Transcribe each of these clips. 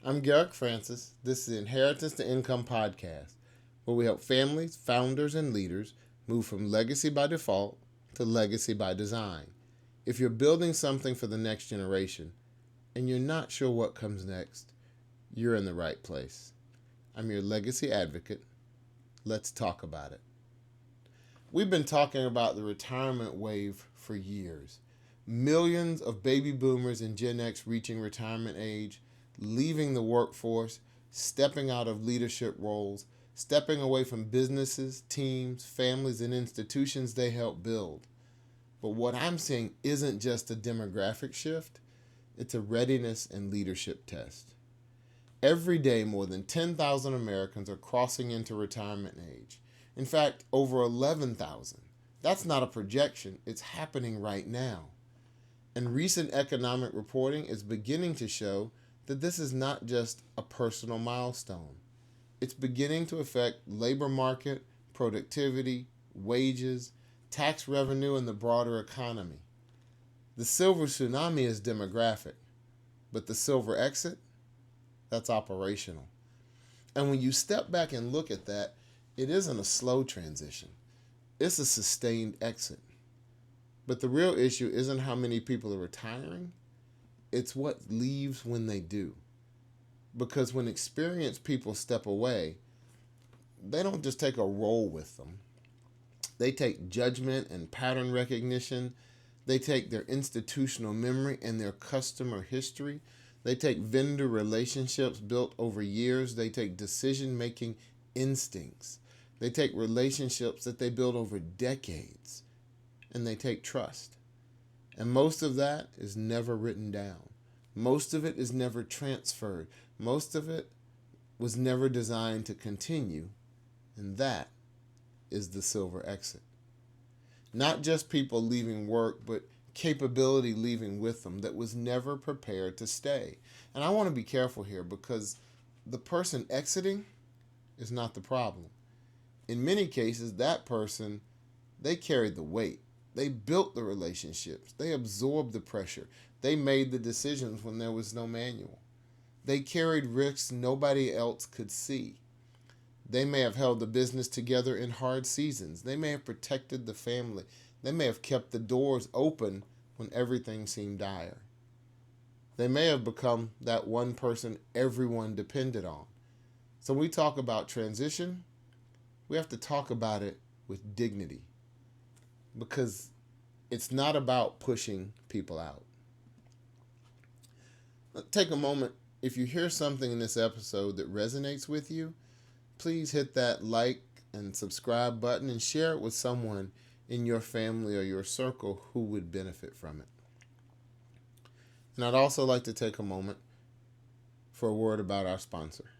I'm Garrick Francis. This is the Inheritance to Income podcast, where we help families, founders, and leaders move from legacy by default to legacy by design. If you're building something for the next generation and you're not sure what comes next, you're in the right place. I'm your legacy advocate. Let's talk about it. We've been talking about the retirement wave for years. Millions of baby boomers and Gen X reaching retirement age, leaving the workforce, stepping out of leadership roles, stepping away from businesses, teams, families, and institutions they helped build. But what I'm seeing isn't just a demographic shift, it's a readiness and leadership test. Every day, more than 10,000 Americans are crossing into retirement age. In fact, over 11,000. That's not a projection, it's happening right now. And recent economic reporting is beginning to show that this is not just a personal milestone. It's beginning to affect labor market, productivity, wages, tax revenue, and the broader economy. The Silver Tsunami is demographic, but the silver exit, that's operational. And when you step back and look at that, it isn't a slow transition. It's a sustained exit. But the real issue isn't how many people are retiring, it's what leaves when they do. Because when experienced people step away, they don't just take a role with them. They take judgment and pattern recognition. They take their institutional memory and their customer history. They take vendor relationships built over years. They take decision-making instincts. They take relationships that they build over decades. And they take trust. And most of that is never written down. Most of it is never transferred. Most of it was never designed to continue. And that is the silver exit. Not just people leaving work, but capability leaving with them that was never prepared to stay. And I want to be careful here because the person exiting is not the problem. In many cases, that person, they carried the weight. They built the relationships. They absorbed the pressure. They made the decisions when there was no manual. They carried risks nobody else could see. They may have held the business together in hard seasons. They may have protected the family. They may have kept the doors open when everything seemed dire. They may have become that one person everyone depended on. So when we talk about transition, we have to talk about it with dignity. Because it's not about pushing people out. Take a moment. If you hear something in this episode that resonates with you, please hit that like and subscribe button and share it with someone in your family or your circle who would benefit from it. And I'd also like to take a moment for a word about our sponsor.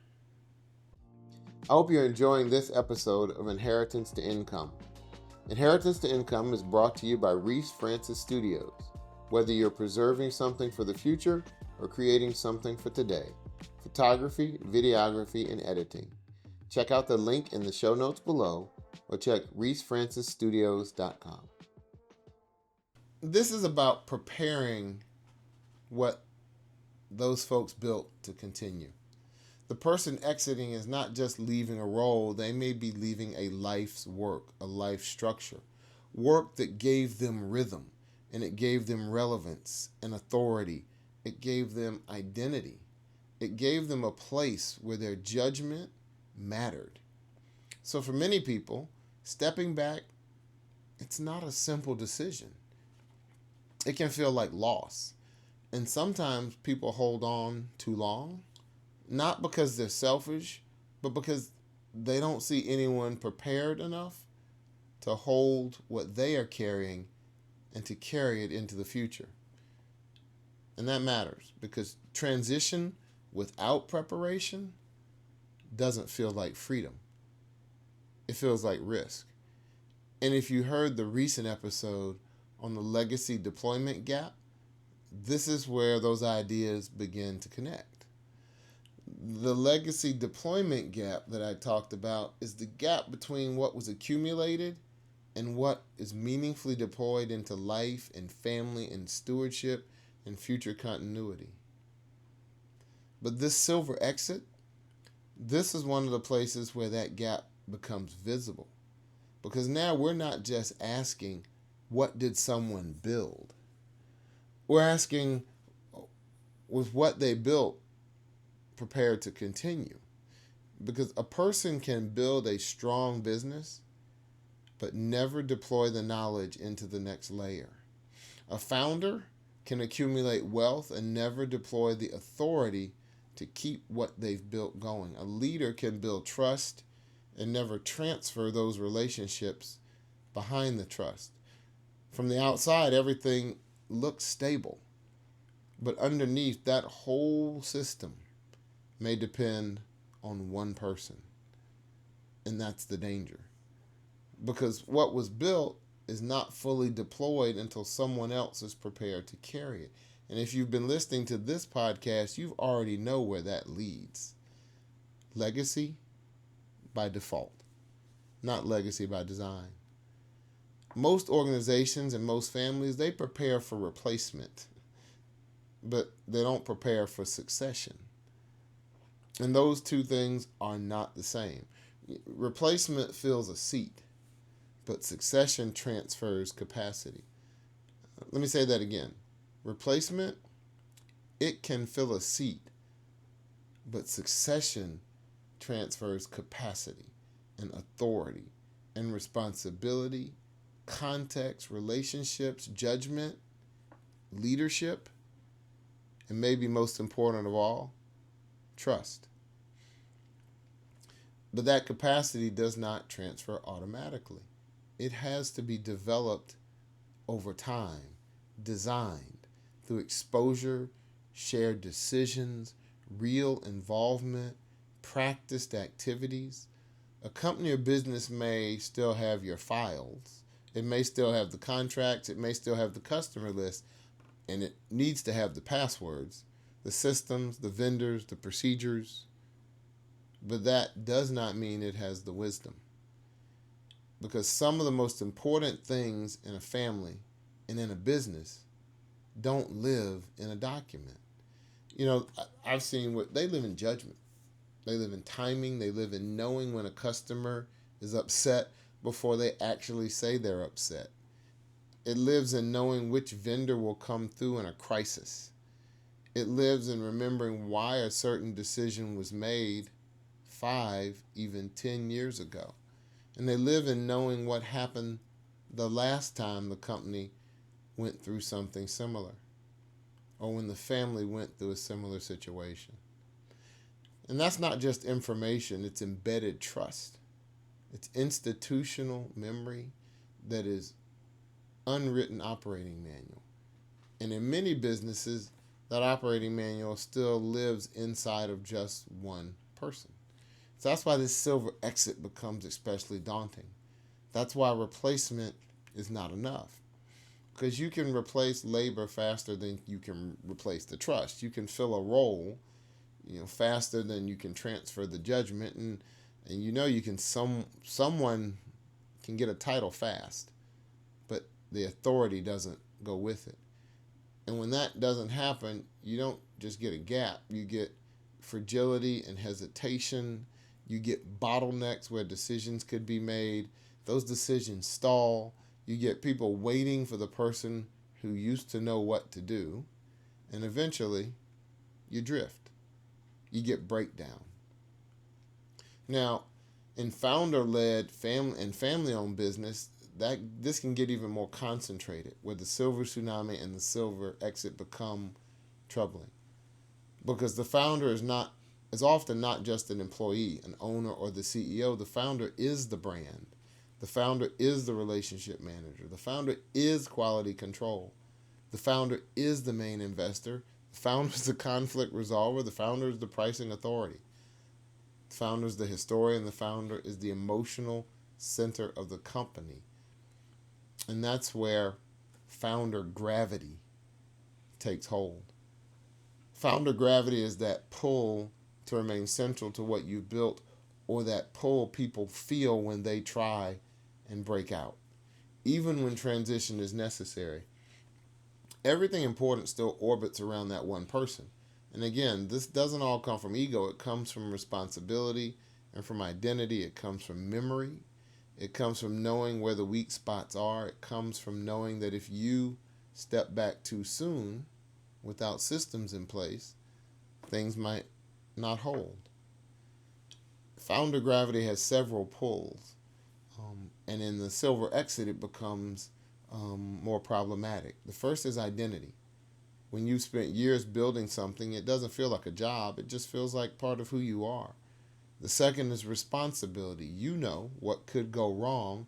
I hope you're enjoying this episode of Inheritance to Income. Inheritance to Income is brought to you by Garrick Francis Studios. Whether you're preserving something for the future or creating something for today, photography, videography, and editing. Check out the link in the show notes below or check garrickfrancisstudios.com. This is about preparing what those folks built to continue. The person exiting is not just leaving a role, they may be leaving a life's work, a life structure. Work that gave them rhythm, and it gave them relevance and authority. It gave them identity. It gave them a place where their judgment mattered. So for many people, stepping back, it's not a simple decision. It can feel like loss. And sometimes people hold on too long. Not because they're selfish, but because they don't see anyone prepared enough to hold what they are carrying and to carry it into the future. And that matters because transition without preparation doesn't feel like freedom. It feels like risk. And if you heard the recent episode on the legacy deployment gap, this is where those ideas begin to connect. The legacy deployment gap that I talked about is the gap between what was accumulated and what is meaningfully deployed into life and family and stewardship and future continuity. But this silver exit, this is one of the places where that gap becomes visible. Because now we're not just asking, what did someone build? We're asking, was what they built prepared to continue? Because a person can build a strong business, but never deploy the knowledge into the next layer. A founder can accumulate wealth and never deploy the authority to keep what they've built going. A leader can build trust and never transfer those relationships behind the trust. From the outside, everything looks stable, but underneath, that whole system may depend on one person, and that's the danger. Because what was built is not fully deployed until someone else is prepared to carry it. And if you've been listening to this podcast, you already know where that leads. Legacy by default, not legacy by design. Most organizations and most families, they prepare for replacement, but they don't prepare for succession. And those two things are not the same. Replacement fills a seat, but succession transfers capacity. Let me say that again. Replacement, it can fill a seat, but succession transfers capacity and authority and responsibility, context, relationships, judgment, leadership, and maybe most important of all, trust. But that capacity does not transfer automatically. It has to be developed over time, designed through exposure, shared decisions, real involvement, practiced activities. A company or business may still have your files. It may still have the contracts. It may still have the customer list. And it needs to have the passwords, the systems, the vendors, the procedures. But that does not mean it has the wisdom. Because some of the most important things in a family and in a business don't live in a document. You know, I've seen what they live in judgment. They live in timing. They live in knowing when a customer is upset before they actually say they're upset. It lives in knowing which vendor will come through in a crisis. It lives in remembering why a certain decision was made 5, even 10 years ago. And they live in knowing what happened the last time the company went through something similar, or when the family went through a similar situation. And that's not just information, it's embedded trust. It's institutional memory that is unwritten operating manual. And in many businesses, that operating manual still lives inside of just one person. So that's why this silver exit becomes especially daunting. That's why replacement is not enough. Because you can replace labor faster than you can replace the trust. You can fill a role, faster than you can transfer the judgment, and you can someone can get a title fast, but the authority doesn't go with it. And when that doesn't happen, you don't just get a gap. You get fragility and hesitation. You get bottlenecks where decisions could be made. Those decisions stall. You get people waiting for the person who used to know what to do. And eventually, you drift. You get breakdown. Now, in founder-led family-owned business, this can get even more concentrated, where the silver tsunami and the silver exit become troubling. Because the founder is often not just an employee, an owner, or the CEO. The founder is the brand. The founder is the relationship manager. The founder is quality control. The founder is the main investor. The founder is the conflict resolver. The founder is the pricing authority. The founder is the historian. The founder is the emotional center of the company. And that's where founder gravity takes hold. Founder gravity is that pull to remain central to what you built, or that pull people feel when they try and break out, even when transition is necessary. Everything important still orbits around that one person, And again, this doesn't all come from ego. It comes from responsibility and from identity. It comes from memory. It comes from knowing where the weak spots are. It comes from knowing that if you step back too soon without systems in place, things might not hold. Founder gravity has several pulls. And in the silver exit, it becomes more problematic. The first is identity. When you've spent years building something, it doesn't feel like a job. It just feels like part of who you are. The second is responsibility. You know what could go wrong,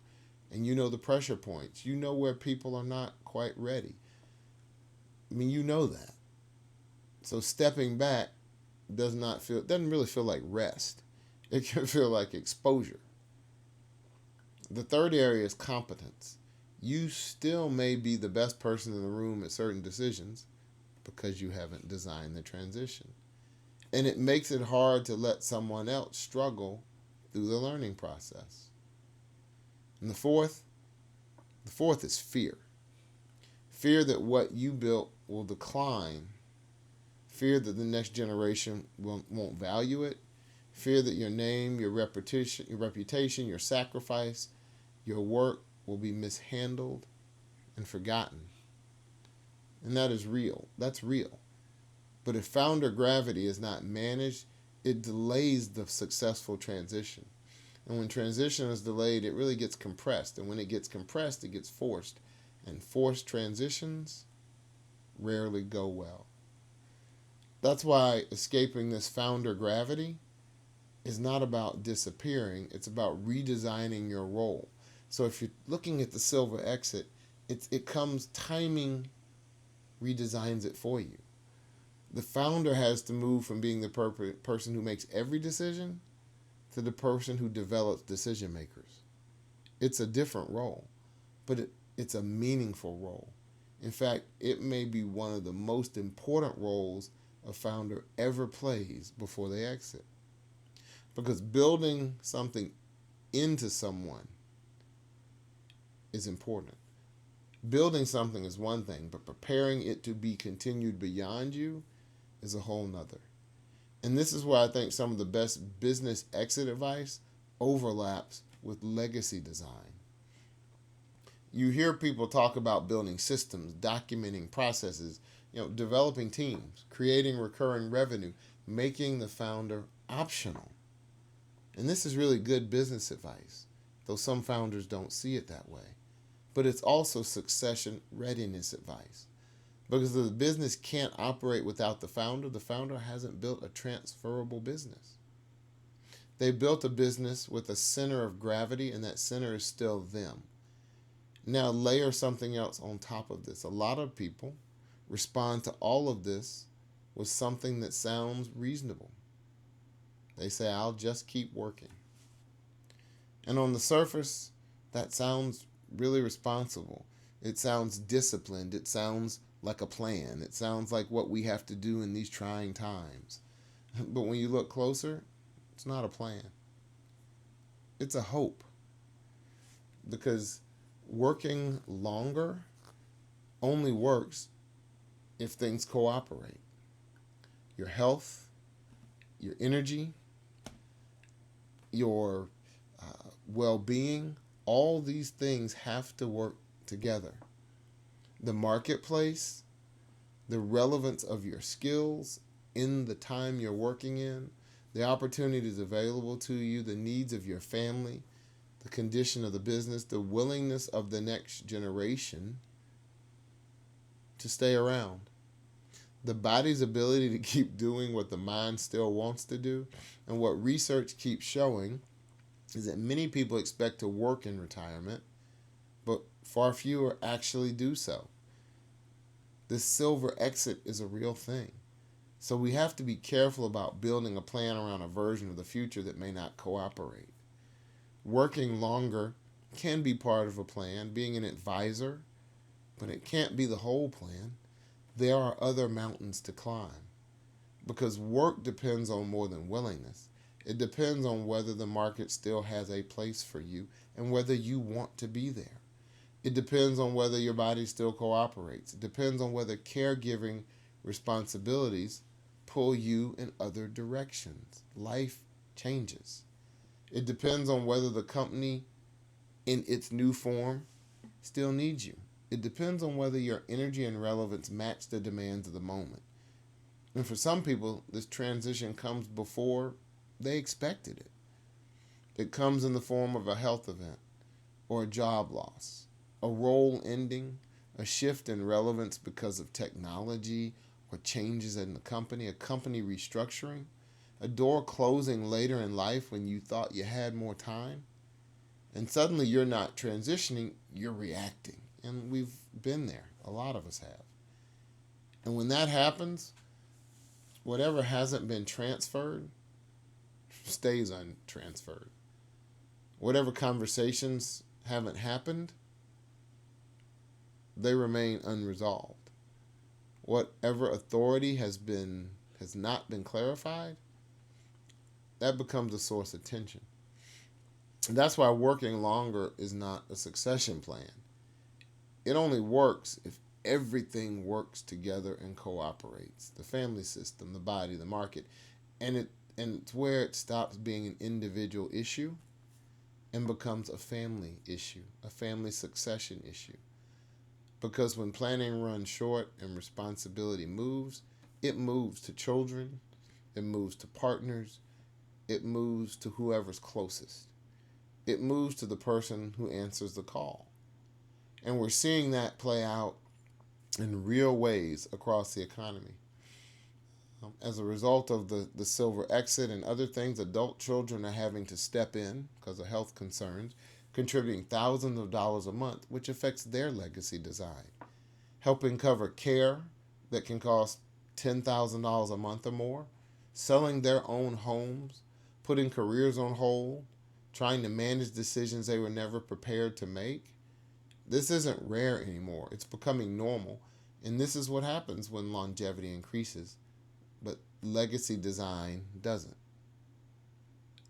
and you know the pressure points. You know where people are not quite ready. I mean, you know that. So stepping back doesn't really feel like rest. It can feel like exposure. The third area is competence. You still may be the best person in the room at certain decisions because you haven't designed the transition. And it makes it hard to let someone else struggle through the learning process. And the fourth is fear. Fear that what you built will decline. Fear that the next generation won't value it. Fear that your name, your reputation, your sacrifice, your work will be mishandled and forgotten. And that is real. That's real. But if founder gravity is not managed, it delays the successful transition. And when transition is delayed, it really gets compressed. And when it gets compressed, it gets forced. And forced transitions rarely go well. That's why escaping this founder gravity is not about disappearing. It's about redesigning your role. So if you're looking at the silver exit, timing redesigns it for you. The founder has to move from being the person who makes every decision to the person who develops decision makers. It's a different role, but it's a meaningful role. In fact, it may be one of the most important roles a founder ever plays before they exit. Because building something into someone is important. Building something is one thing, but preparing it to be continued beyond you is a whole nother. And this is why I think some of the best business exit advice overlaps with legacy design. You hear people talk about building systems, documenting processes, developing teams, creating recurring revenue, making the founder optional. And this is really good business advice, though some founders don't see it that way. But it's also succession readiness advice. Because if the business can't operate without the founder hasn't built a transferable business. They built a business with a center of gravity, and that center is still them. Now layer something else on top of this. A lot of people respond to all of this with something that sounds reasonable. They say, I'll just keep working. And on the surface, that sounds really responsible. It sounds disciplined. It sounds like a plan. It sounds like what we have to do in these trying times. But when you look closer, it's not a plan. It's a hope. Because working longer only works if things cooperate. Your health, your energy, your well-being, all these things have to work together. The marketplace, the relevance of your skills in the time you're working in, the opportunities available to you, the needs of your family, the condition of the business, the willingness of the next generation to stay around. The body's ability to keep doing what the mind still wants to do. And what research keeps showing is that many people expect to work in retirement, but far fewer actually do so. This silver exit is a real thing. So we have to be careful about building a plan around a version of the future that may not cooperate. Working longer can be part of a plan, being an advisor, but it can't be the whole plan. There are other mountains to climb. Because work depends on more than willingness. It depends on whether the market still has a place for you and whether you want to be there. It depends on whether your body still cooperates. It depends on whether caregiving responsibilities pull you in other directions. Life changes. It depends on whether the company in its new form still needs you. It depends on whether your energy and relevance match the demands of the moment. And for some people, this transition comes before they expected it. It comes in the form of a health event or a job loss, a role ending, a shift in relevance because of technology or changes in the company, a company restructuring, a door closing later in life when you thought you had more time. And suddenly you're not transitioning, you're reacting. And we've been there. A lot of us have. And when that happens, whatever hasn't been transferred stays untransferred. Whatever conversations haven't happened, they remain unresolved. Whatever authority has not been clarified, that becomes a source of tension. And that's why working longer is not a succession plan. It only works if everything works together and cooperates. The family system, the body, the market. And it's where it stops being an individual issue and becomes a family issue, a family succession issue. Because when planning runs short and responsibility moves, it moves to children, it moves to partners, it moves to whoever's closest. It moves to the person who answers the call. And we're seeing that play out in real ways across the economy. As a result of the silver exit and other things, adult children are having to step in because of health concerns, contributing thousands of dollars a month, which affects their legacy design. Helping cover care that can cost $10,000 a month or more, selling their own homes, putting careers on hold, trying to manage decisions they were never prepared to make. This isn't rare anymore. It's becoming normal. And this is what happens when longevity increases, but legacy design doesn't.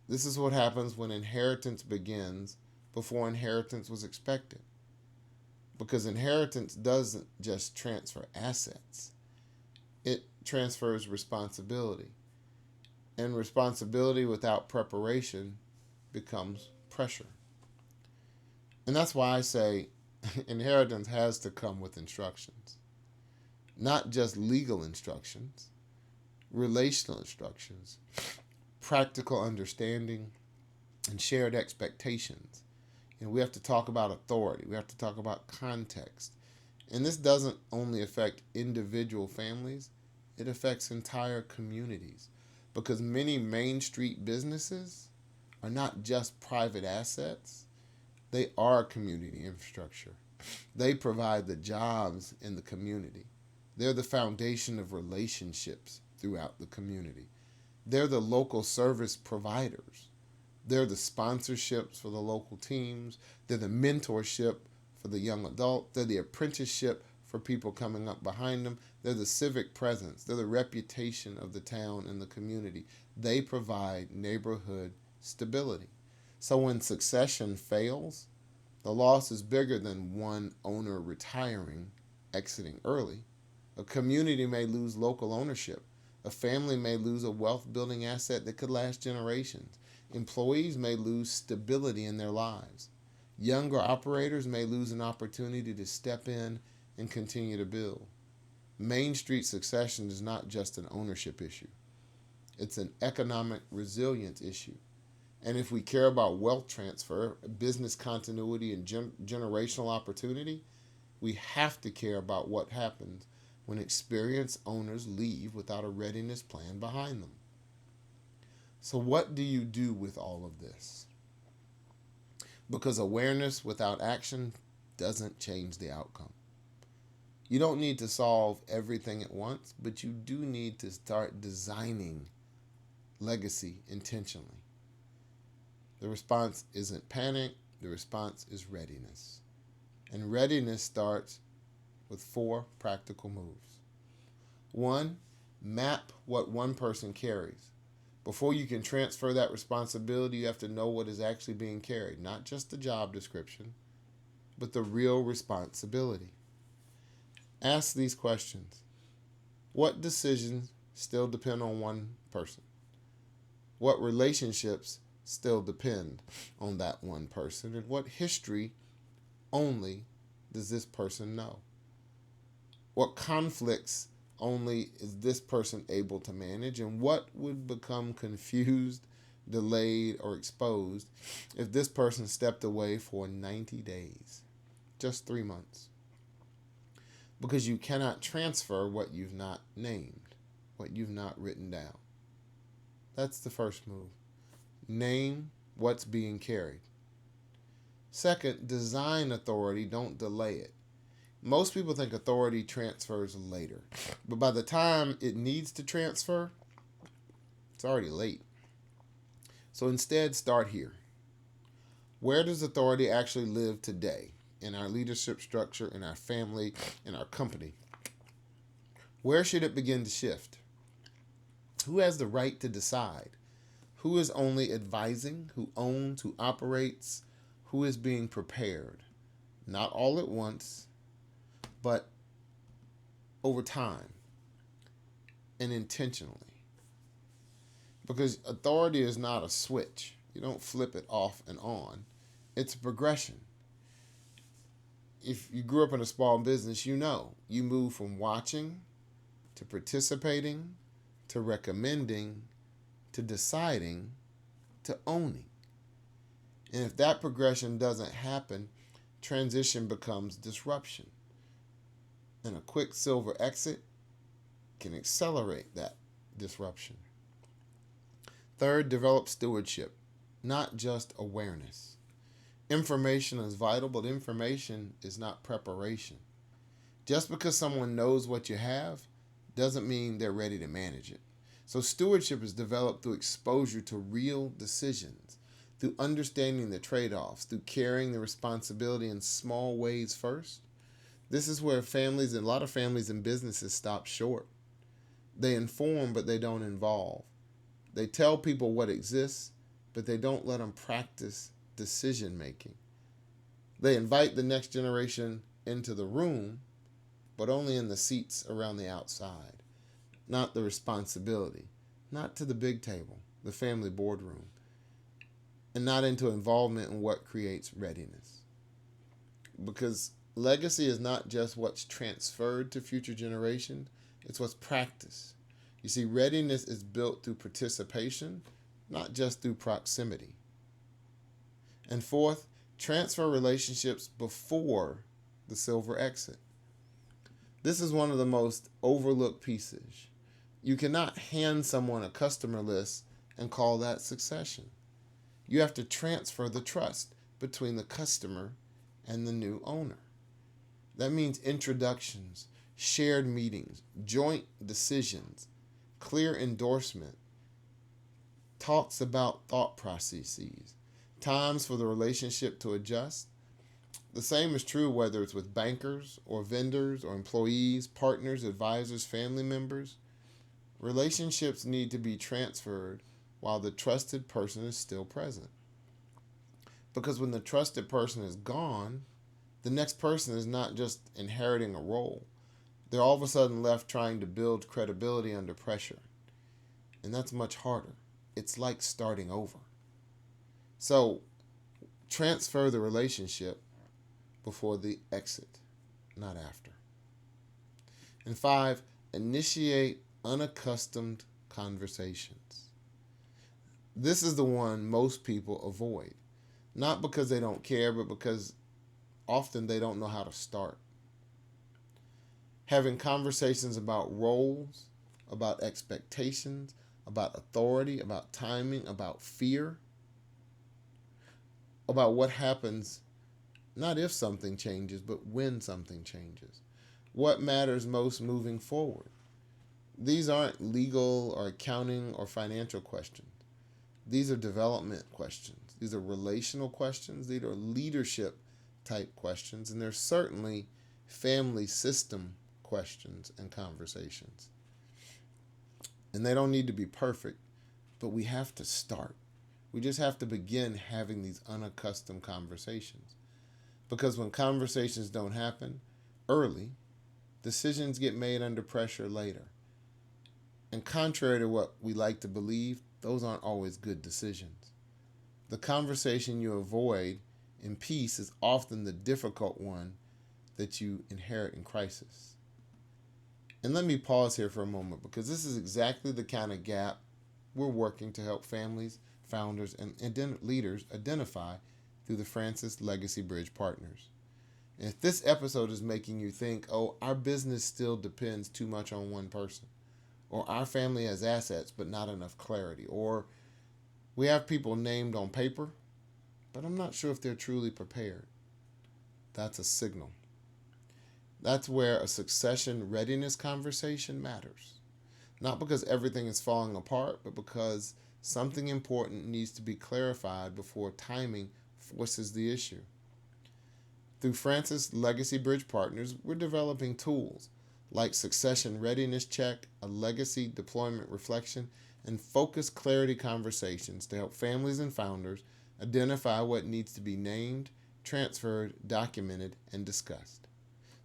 This is what happens when inheritance begins before inheritance was expected. Because inheritance doesn't just transfer assets. It transfers responsibility. And responsibility without preparation becomes pressure. And that's why I say inheritance has to come with instructions. Not just legal instructions, relational instructions, practical understanding, and shared expectations. And we have to talk about authority. We have to talk about context. And this doesn't only affect individual families, it affects entire communities. Because many Main Street businesses are not just private assets, they are community infrastructure. They provide the jobs in the community. They're the foundation of relationships throughout the community. They're the local service providers. They're the sponsorships for the local teams. They're the mentorship for the young adult. They're the apprenticeship for people coming up behind them. They're the civic presence. They're the reputation of the town and the community. They provide neighborhood stability. So when succession fails, the loss is bigger than one owner retiring, exiting early. A community may lose local ownership. A family may lose a wealth-building asset that could last generations. Employees may lose stability in their lives. Younger operators may lose an opportunity to step in and continue to build. Main Street succession is not just an ownership issue. It's an economic resilience issue. And if we care about wealth transfer, business continuity, and generational opportunity, we have to care about what happens when experienced owners leave without a readiness plan behind them. So what do you do with all of this? Because awareness without action doesn't change the outcome. You don't need to solve everything at once, but you do need to start designing legacy intentionally. The response isn't panic, the response is readiness. And readiness starts with 4 practical moves. 1, map what one person carries. Before you can transfer that responsibility, you have to know what is actually being carried, not just the job description, but the real responsibility. Ask these questions. What decisions still depend on one person? What relationships still depend on that one person? And what history only does this person know? What conflicts only is this person able to manage? And what would become confused, delayed, or exposed if this person stepped away for 90 days? Just 3 months. Because you cannot transfer what you've not named, what you've not written down. That's the first move. Name what's being carried. Second, design authority, don't delay it. Most people think authority transfers later, but by the time it needs to transfer, it's already late. So instead, start here. Where does authority actually live today? In our leadership structure, in our family, in our company. Where should it begin to shift? Who has the right to decide? Who is only advising? Who owns? Who operates? Who is being prepared? Not all at once, but over time and intentionally. Because authority is not a switch. You don't flip it off and on. It's a progression. If you grew up in a small business, you know you move from watching to participating to recommending to deciding to owning. And if that progression doesn't happen, transition becomes disruption. And a quick silver exit can accelerate that disruption. Third, develop stewardship, not just awareness. Information is vital, but information is not preparation. Just because someone knows what you have doesn't mean they're ready to manage it. So stewardship is developed through exposure to real decisions, through understanding the trade-offs, through carrying the responsibility in small ways first. This is where a lot of families and businesses stop short. They inform, but they don't involve. They tell people what exists, but they don't let them practice decision making. They invite the next generation into the room, but only in the seats around the outside, not the responsibility, not to the big table, the family boardroom, and not into involvement in what creates readiness. Because legacy is not just what's transferred to future generations, it's what's practiced. You see, readiness is built through participation, not just through proximity. And fourth, transfer relationships before the silver exit. This is one of the most overlooked pieces. You cannot hand someone a customer list and call that succession. You have to transfer the trust between the customer and the new owner. That means introductions, shared meetings, joint decisions, clear endorsement, talks about thought processes, times for the relationship to adjust. The same is true whether it's with bankers or vendors or employees, partners, advisors, family members. Relationships need to be transferred while the trusted person is still present. Because when the trusted person is gone, the next person is not just inheriting a role. They're all of a sudden left trying to build credibility under pressure. And that's much harder. It's like starting over. So, transfer the relationship before the exit, not after. And 5, initiate unaccustomed conversations. This is the one most people avoid. Not because they don't care, but because often they don't know how to start. Having conversations about roles, about expectations, about authority, about timing, about fear, about what happens, not if something changes, but when something changes. What matters most moving forward? These aren't legal or accounting or financial questions. These are development questions. These are relational questions. These are leadership type questions. And they're certainly family system questions and conversations. And they don't need to be perfect, but we have to start. We just have to begin having these unaccustomed conversations. Because when conversations don't happen early, decisions get made under pressure later. And contrary to what we like to believe, those aren't always good decisions. The conversation you avoid in peace is often the difficult one that you inherit in crisis. And let me pause here for a moment, because this is exactly the kind of gap we're working to help families, founders, and leaders identify through the Francis Legacy Bridge Partners. And if this episode is making you think, oh, our business still depends too much on one person, or our family has assets but not enough clarity, or we have people named on paper, but I'm not sure if they're truly prepared, that's a signal. That's where a succession readiness conversation matters. Not because everything is falling apart, but because something important needs to be clarified before timing forces the issue. Through Francis Legacy Bridge Partners, we're developing tools like Succession Readiness Check, a legacy deployment reflection, and focused clarity conversations to help families and founders identify what needs to be named, transferred, documented, and discussed.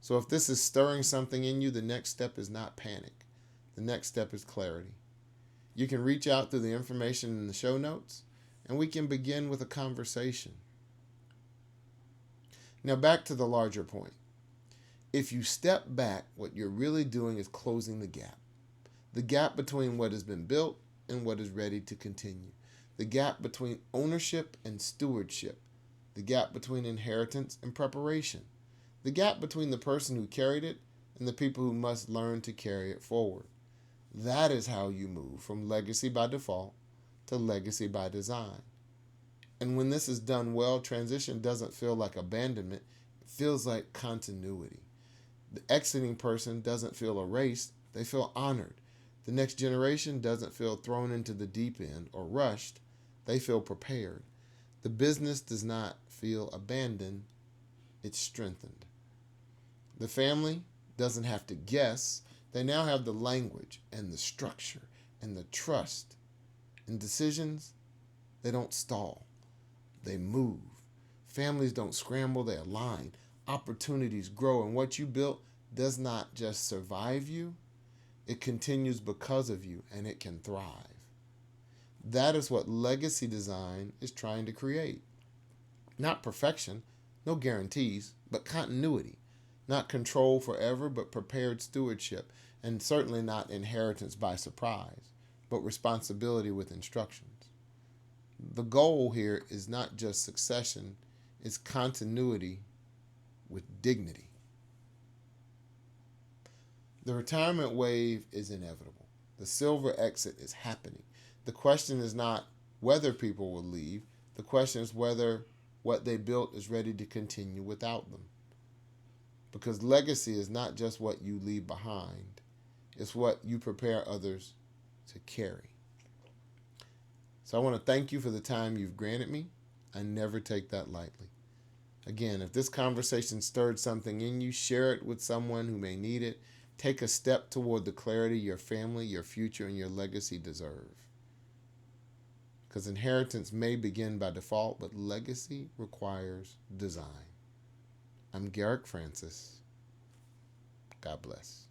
So if this is stirring something in you, the next step is not panic. The next step is clarity. You can reach out through the information in the show notes, and we can begin with a conversation. Now back to the larger point. If you step back, what you're really doing is closing the gap. The gap between what has been built and what is ready to continue. The gap between ownership and stewardship. The gap between inheritance and preparation. The gap between the person who carried it and the people who must learn to carry it forward. That is how you move from legacy by default to legacy by design. And when this is done well, transition doesn't feel like abandonment. It feels like continuity. The exiting person doesn't feel erased. They feel honored. The next generation doesn't feel thrown into the deep end or rushed. They feel prepared. The business does not feel abandoned. It's strengthened. The family doesn't have to guess. They now have the language and the structure and the trust. In decisions, they don't stall. They move. Families don't scramble, they align. Opportunities grow, and what you built does not just survive you, it continues because of you, and it can thrive. That is what legacy design is trying to create. Not perfection, no guarantees, but continuity. Not control forever, but prepared stewardship, and certainly not inheritance by surprise, but responsibility with instructions. The goal here is not just succession, it's continuity with dignity. The retirement wave is inevitable. The silver exit is happening. The question is not whether people will leave. The question is whether what they built is ready to continue without them. Because legacy is not just what you leave behind. It's what you prepare others to carry. So I want to thank you for the time you've granted me. I never take that lightly. Again, if this conversation stirred something in you, share it with someone who may need it. Take a step toward the clarity your family, your future, and your legacy deserve. Because inheritance may begin by default, but legacy requires design. I'm Garrick Francis. God bless.